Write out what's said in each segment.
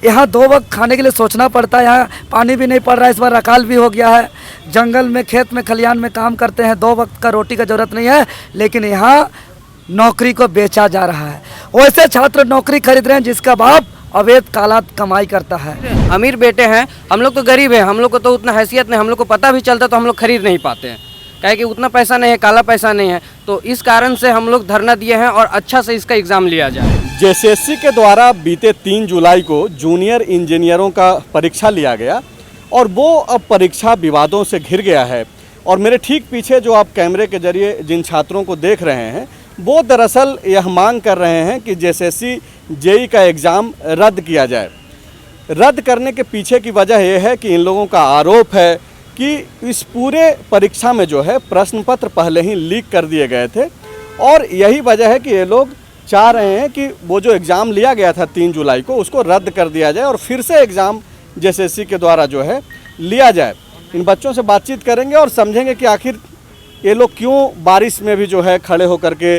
यहाँ 2 वक्त खाने के लिए सोचना पड़ता है। यहाँ पानी भी नहीं पड़ रहा है, इस बार अकाल भी हो गया है। जंगल में, खेत में, खलियान में काम करते हैं, 2 वक्त का रोटी का ज़रूरत नहीं है, लेकिन यहाँ नौकरी को बेचा जा रहा है। वैसे छात्र नौकरी खरीद रहे हैं जिसका बाप अवैध काला कमाई करता है। अमीर बेटे हैं, हम लोग तो गरीब हैं, हम लोग को तो उतना हैसियत नहीं, हम लोग को पता भी चलता तो हम लोग खरीद नहीं पाते हैं, क्या कि उतना पैसा नहीं है, काला पैसा नहीं है। तो इस कारण से हम लोग धरना दिए हैं और अच्छा से इसका एग्ज़ाम लिया जाए। जेएसएससी के द्वारा बीते 3 जुलाई को जूनियर इंजीनियरों का परीक्षा लिया गया और वो अब परीक्षा विवादों से घिर गया है। और मेरे ठीक पीछे जो आप कैमरे के जरिए जिन छात्रों को देख रहे हैं, वो दरअसल यह मांग कर रहे हैं कि जेएसएससी जेईई का एग्ज़ाम रद्द किया जाए। रद्द करने के पीछे की वजह यह है कि इन लोगों का आरोप है कि इस पूरे परीक्षा में जो है प्रश्न पत्र पहले ही लीक कर दिए गए थे और यही वजह है कि ये लोग चाह रहे हैं कि वो जो एग्ज़ाम लिया गया था 3 जुलाई को, उसको रद्द कर दिया जाए और फिर से एग्ज़ाम जेएसएससी के द्वारा जो है लिया जाए। इन बच्चों से बातचीत करेंगे और समझेंगे कि आखिर ये लोग क्यों बारिश में भी जो है खड़े होकर के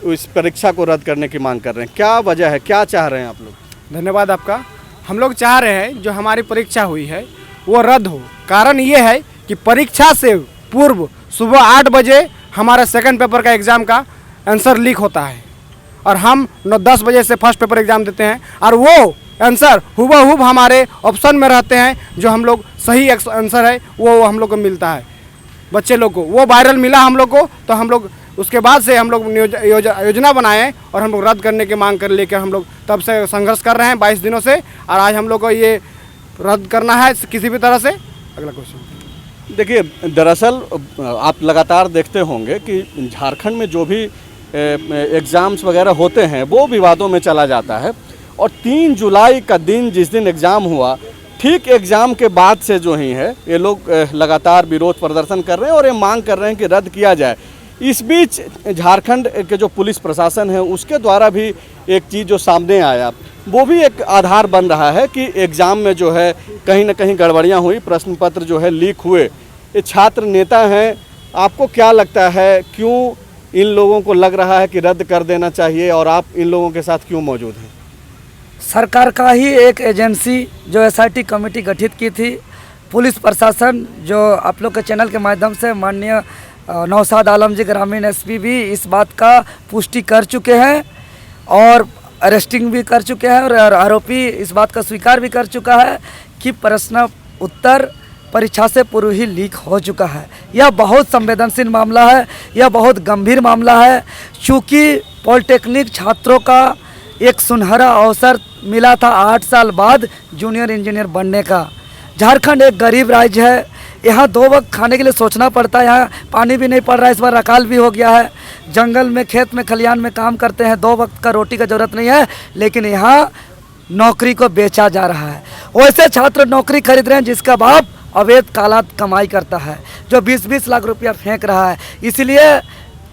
इस परीक्षा को रद्द करने की मांग कर रहे हैं। क्या वजह है, क्या चाह रहे हैं आप लोग? धन्यवाद आपका। हम लोग चाह रहे हैं जो हमारी परीक्षा हुई है वो रद्द हो। कारण ये है कि परीक्षा से पूर्व सुबह 8 बजे हमारा सेकंड पेपर का एग्ज़ाम का आंसर लीक होता है और हम 10 बजे से फर्स्ट पेपर एग्ज़ाम देते हैं और वो आंसर हुबहू हमारे ऑप्शन में रहते हैं। जो हम लोग सही आंसर है वो हम लोग को मिलता है, बच्चे लोग को वो वायरल मिला हम लोग को। तो हम लोग उसके बाद से हम लोग योजना बनाए और हम लोग रद्द करने की मांग कर लेकर हम लोग तब से संघर्ष कर रहे हैं 22 दिनों से। और आज हम लोग को ये रद्द करना है किसी भी तरह से। अगला क्वेश्चन। देखिए, दरअसल आप लगातार देखते होंगे कि झारखंड में जो भी एग्ज़ाम्स वगैरह होते हैं वो विवादों में चला जाता है और 3 जुलाई का दिन जिस दिन एग्ज़ाम हुआ, ठीक एग्ज़ाम के बाद से जो ही है ये लोग लगातार विरोध प्रदर्शन कर रहे हैं और ये मांग कर रहे हैं कि रद्द किया जाए। इस बीच झारखंड के जो पुलिस प्रशासन है उसके द्वारा भी एक चीज़ जो सामने आया वो भी एक आधार बन रहा है कि एग्ज़ाम में जो है कहीं ना कहीं गड़बड़ियाँ हुई, प्रश्न पत्र जो है लीक हुए। ये छात्र नेता हैं, आपको क्या लगता है क्यों इन लोगों को लग रहा है कि रद्द कर देना चाहिए और आप इन लोगों के साथ क्यों मौजूद हैं? सरकार का ही एक एजेंसी जो एसआईटी कमेटी गठित की थी, पुलिस प्रशासन जो आप लोग के चैनल के माध्यम से माननीय नौशाद आलम जी ग्रामीण एसपी भी इस बात का पुष्टि कर चुके हैं और अरेस्टिंग भी कर चुके हैं और आरोपी इस बात का स्वीकार भी कर चुका है कि प्रश्न उत्तर परीक्षा से पूर्व ही लीक हो चुका है। यह बहुत संवेदनशील मामला है, यह बहुत गंभीर मामला है। चूँकि पॉलिटेक्निक छात्रों का एक सुनहरा अवसर मिला था 8 साल बाद जूनियर इंजीनियर बनने का। झारखंड एक गरीब राज्य है, यहाँ 2 वक्त खाने के लिए सोचना पड़ता है। यहाँ पानी भी नहीं पड़ रहा है, इस बार अकाल भी हो गया है। जंगल में, खेत में, खलियान में काम करते हैं, 2 वक्त का रोटी का ज़रूरत नहीं है, लेकिन यहाँ नौकरी को बेचा जा रहा है। वैसे छात्र नौकरी खरीद रहे हैं जिसका बाप अवैध काला कमाई करता है, जो 20-20 लाख रुपया फेंक रहा है। इसलिए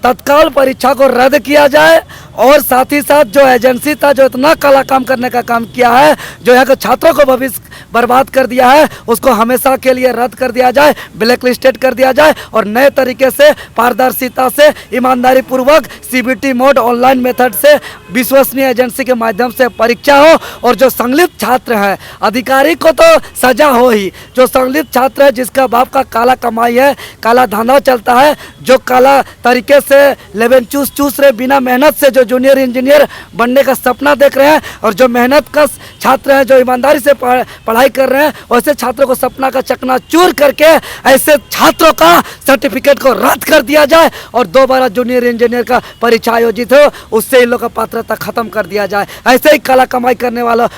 तत्काल परीक्षा को रद्द किया जाए और साथ ही साथ जो एजेंसी था जो इतना काला काम करने का काम किया है, जो यहाँ के छात्रों को भविष्य बर्बाद कर दिया है, उसको हमेशा के लिए रद्द कर दिया जाए, ब्लैक लिस्टेड कर दिया जाए और नए तरीके से पारदर्शिता से ईमानदारी पूर्वक सीबीटी मोड ऑनलाइन मेथड से विश्वसनीय एजेंसी के माध्यम से परीक्षा हो और जो संलिप्त छात्र हैं, अधिकारी को तो सजा हो ही, जो संलिप्त छात्र है जिसका बाप का काला कमाई है, काला धंधा चलता है, जो काला तरीके से लेवन चूस रहे बिना मेहनत से जो जूनियर इंजीनियर बनने का सपना देख रहे हैं और जो मेहनत का छात्र हैं, जो ईमानदारी से पढ़ाई कर रहे हैं, वैसे छात्रों को सपना का चकनाचूर करके ऐसे छात्रों का सर्टिफिकेट को रद्द कर दिया जाए और दोबारा जूनियर इंजीनियर का परीक्षा आयोजित हो, उससे इन लोग का पात्रता खत्म कर दिया जाए। ऐसे ही काला कमाई करने वाला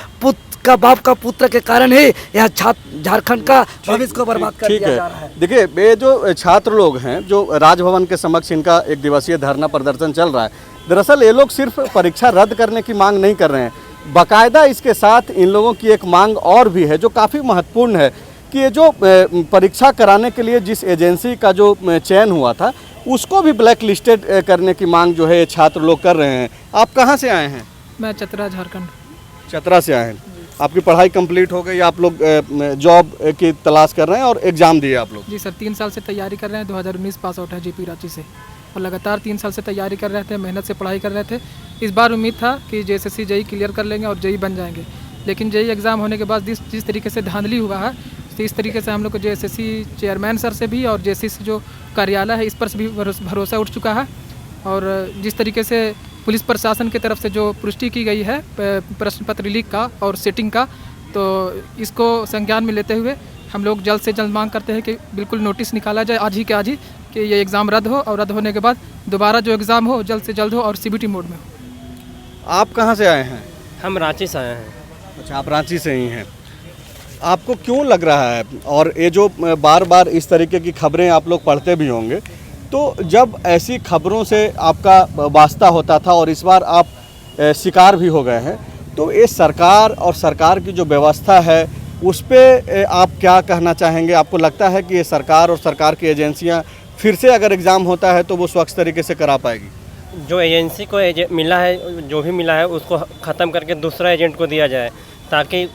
का बाप का पुत्र के कारण ही यहाँ झारखंड का भविष्य को बर्बाद कर दिया जा रहा है। देखिए, ये जो छात्र लोग हैं जो राजभवन के समक्ष इनका 1 दिवसीय धरना प्रदर्शन चल रहा है, दरअसल ये लोग सिर्फ परीक्षा रद्द करने की मांग नहीं कर रहे हैं, बाकायदा इसके साथ इन लोगों की एक मांग और भी है जो काफ़ी महत्वपूर्ण है कि ये जो परीक्षा कराने के लिए जिस एजेंसी का जो चयन हुआ था उसको भी ब्लैक लिस्टेड करने की मांग जो है ये छात्र लोग कर रहे हैं। आप कहाँ से आए हैं? मैं चतरा, झारखंड। चतरा से आए हैं। आपकी पढ़ाई कंप्लीट हो गई, आप लोग जॉब की तलाश कर रहे हैं और एग्ज़ाम दिए आप लोग? जी सर, 3 साल से तैयारी कर रहे हैं। 2019 पास आउट है जेपी रांची से और लगातार 3 साल से तैयारी कर रहे थे, मेहनत से पढ़ाई कर रहे थे। इस बार उम्मीद था कि जेएसएससी जेईई क्लियर कर लेंगे और जेईई बन जाएंगे, लेकिन जेई एग्ज़ाम होने के बाद जिस तरीके से धांधली हुआ है, तो इस तरीके से हम लोग को JSSC चेयरमैन सर से भी और JSSC जो कार्यालय है इस पर से भी भरोसा उठ चुका है। और जिस तरीके से पुलिस प्रशासन की तरफ से जो पुष्टि की गई है प्रश्न पत्र लीक का और सेटिंग का, तो इसको संज्ञान में लेते हुए हम लोग जल्द से जल्द मांग करते हैं कि बिल्कुल नोटिस निकाला जाए आज ही के आज ही कि ये एग्ज़ाम रद्द हो, और रद्द होने के बाद दोबारा जो एग्ज़ाम हो जल्द से जल्द हो और CBT मोड में हो। आप कहाँ से आए हैं? हम रांची से आए हैं। अच्छा, आप रांची से ही हैं। आपको क्यों लग रहा है, और ये जो बार बार इस तरीके की खबरें आप लोग पढ़ते भी होंगे, तो जब ऐसी खबरों से आपका वास्ता होता था और इस बार आप शिकार भी हो गए हैं, तो ये सरकार और सरकार की जो व्यवस्था है उस पे आप क्या कहना चाहेंगे? आपको लगता है कि ये सरकार और सरकार की एजेंसियां फिर से अगर एग्ज़ाम होता है तो वो स्वच्छ तरीके से करा पाएगी? जो एजेंसी को मिला है, जो भी मिला है उसको ख़त्म करके दूसरा एजेंट को दिया जाए, ताकि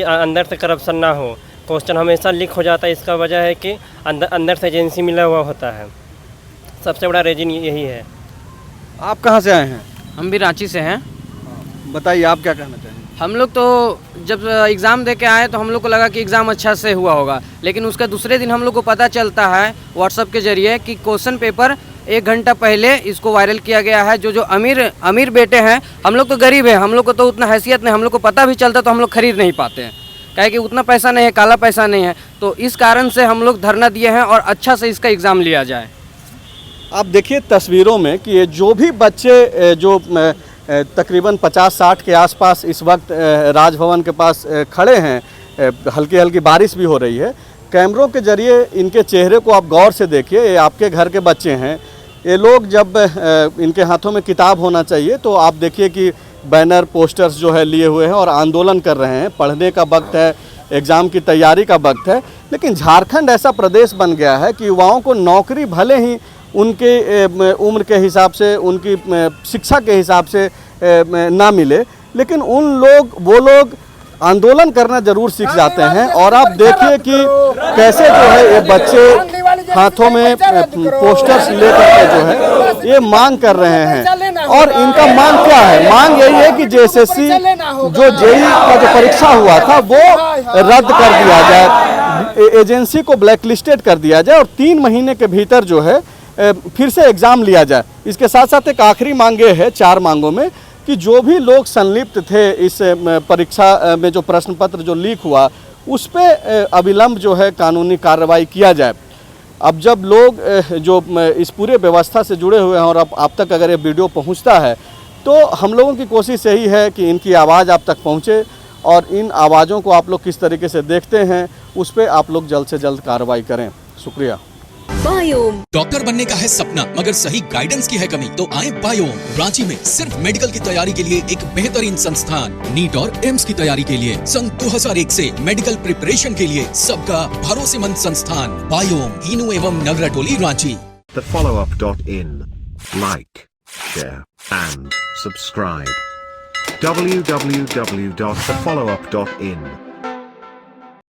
अंदर से करप्शन ना हो। क्वेश्चन हमेशा लीक हो जाता है, इसका वजह है कि अंदर से एजेंसी मिला हुआ होता है। सबसे बड़ा रीजन यही है। आप कहाँ से आए हैं? हम भी रांची से हैं। बताइए, आप क्या कहना चाहेंगे? हम लोग तो जब एग्ज़ाम दे के आए तो हम लोग को लगा कि एग्ज़ाम अच्छा से हुआ होगा, लेकिन उसका दूसरे दिन हम लोग को पता चलता है व्हाट्सएप के ज़रिए कि क्वेश्चन पेपर 1 घंटा पहले इसको वायरल किया गया है। जो अमीर बेटे हैं, हम लोग तो गरीब हैं, हम लोग को तो उतना हैसियत नहीं, हम लोग को पता भी चलता तो हम लोग खरीद नहीं पाते हैं, क्या कि उतना पैसा नहीं है, काला पैसा नहीं है। तो इस कारण से हम लोग धरना दिए हैं और अच्छा से इसका एग्ज़ाम लिया जाए। आप देखिए तस्वीरों में कि ये जो भी बच्चे जो तकरीबन 50-60 के आसपास इस वक्त राजभवन के पास खड़े हैं, हल्की हल्की बारिश भी हो रही है। कैमरों के ज़रिए इनके चेहरे को आप गौर से देखिए। ये आपके घर के बच्चे हैं। ये लोग जब इनके हाथों में किताब होना चाहिए तो आप देखिए कि बैनर पोस्टर्स जो है लिए हुए हैं और आंदोलन कर रहे हैं। पढ़ने का वक्त है, एग्ज़ाम की तैयारी का वक्त है, लेकिन झारखंड ऐसा प्रदेश बन गया है कि युवाओं को नौकरी भले ही उनके उम्र के हिसाब से, उनकी शिक्षा के हिसाब से ना मिले, लेकिन वो लोग आंदोलन करना जरूर सीख जाते हैं। और आप देखिए कि कैसे जो है ये बच्चे हाथों में पोस्टर्स लेकर के जो है ये मांग कर रहे हैं। और इनका मांग क्या है? मांग यही है कि JSSC जो JEE का जो परीक्षा हुआ था वो रद्द कर दिया जाए, एजेंसी को ब्लैकलिस्टेड कर दिया जाए और 3 महीने के भीतर जो है फिर से एग्ज़ाम लिया जाए। इसके साथ साथ एक आखिरी मांग ये है 4 मांगों में कि जो भी लोग संलिप्त थे इस परीक्षा में जो प्रश्न पत्र जो लीक हुआ उस पे अविलंब जो है कानूनी कार्रवाई किया जाए। अब जब लोग जो इस पूरे व्यवस्था से जुड़े हुए हैं और अब आप तक अगर ये वीडियो पहुंचता है तो हम लोगों की कोशिश यही है कि इनकी आवाज़ आप तक पहुंचे और इन आवाज़ों को आप लोग किस तरीके से देखते हैं उस पर आप लोग जल्द से जल्द कार्रवाई करें। शुक्रिया। बायोम डॉक्टर बनने का है सपना मगर सही गाइडेंस की है कमी, तो आए बायोम। रांची में सिर्फ मेडिकल की तैयारी के लिए एक बेहतरीन संस्थान, नीट और एम्स की तैयारी के लिए सन 2001 से मेडिकल प्रिपरेशन के लिए सबका भरोसेमंद संस्थान बायोम, हीनू एवं नगरा टोली, Ranchi. thefollowup.in. Like, share and subscribe. www.thefollowup.in